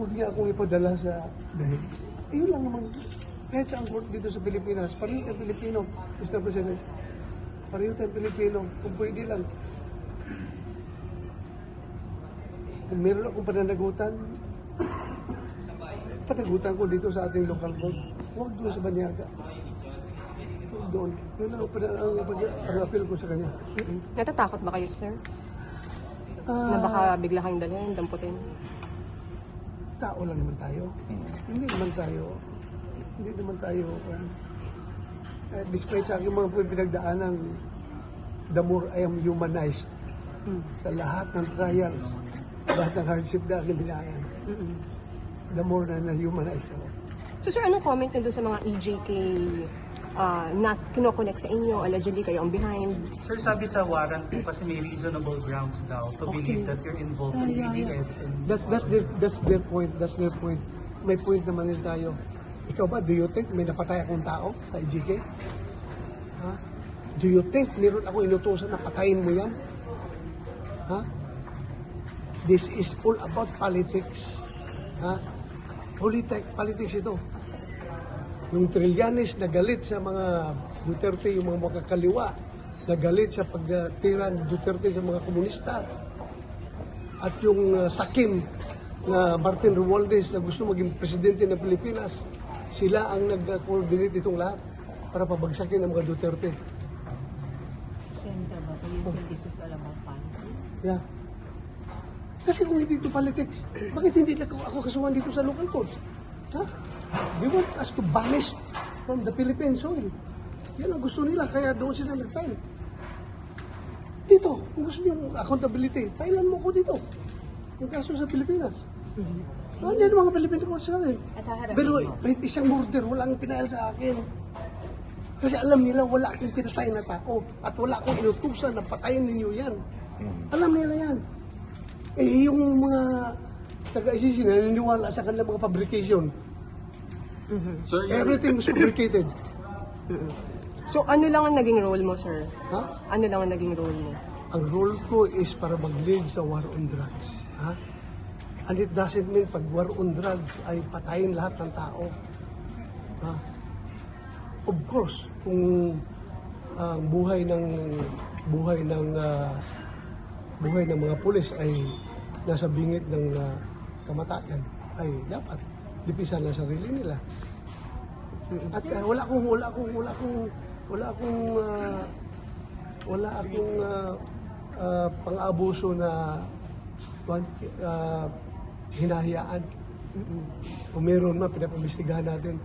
huwag niya akong ipadala sa dahil. Yun lang naman. Kahit sa court dito sa Pilipinas, pareho tayong Pilipino, Mr. President. Pareho tayong Pilipino, kung pwede lang. Kung meron akong pananagutan, panagutan ko dito sa ating local court. Huwag doon sa Banyaga. Huwag doon. Yun lang ang appeal ko sa kanya. Natatakot ba kayo, sir? Na baka bigla kayong dalhin, damputin? Tao lang naman tayo. Hindi naman tayo, despite sa aking mga pinagdaanan, the more I am humanized sa lahat ng trials, lahat ng hardship na aking dinaanan, the more na na-humanize ako. So, sir, anong comment nyo doon sa mga EJK na kinokonek sa inyo? Allegedly kayo ang behind. Sir, sabi sa warrant po kasi may reasonable grounds daw to believe that you're involved in ADS. That's their point. That's their point. May point naman din tayo. Ikaw ba, do you think may napatay akong tao sa EJK? Ha? Do you think meron ako inutusan na patayin mo yan? Ha? This is all about politics. Ha? Politics ito. Yung Trillanes na galit sa mga Duterte, yung mga makakaliwa, na galit sa pagtira ni Duterte sa mga komunista. At yung Sakim na Martin Romualdez na gusto maging presidente ng Pilipinas, sila ang nag-coordinate itong lahat para pabagsakin ang mga Duterte. Senator, but do you think this is all about politics? Yeah. Kasi kung hindi ito politics, bakit hindi ako kasuhan dito sa local courts? Ha? They want us to banish from the Philippine soil. Yan ang gusto nila, kaya doon sila nag-file. Dito, kung gusto niyo accountability, filean mo ko dito. Yung kaso sa Pilipinas. Ano yan mga Filipino courts natin? Pero kahit isang murder, walang pinahal sa akin. Kasi alam nila wala akong pinatay na tao at wala akong inutusan na patayin ninyo yan. Alam nila yan. Eh, yung mga taga-ICC na naniniwala sa kanilang mga fabrication. Sir, Everything was fabricated. So, ano lang ang naging role mo, sir? Ha? Ano lang ang naging role mo? Ang role ko is para mag-lead sa war on drugs. Ha? And it doesn't mean pag war on drugs ay patayin lahat ng tao. Ha? Of course, kung ang buhay ng mga pulis ay nasa bingit ng kamatayan, ay dapat lipisan ang sarili nila. At wala akong pang-abuso na hinahayaan. Kung meron man, pinapamistigahan natin.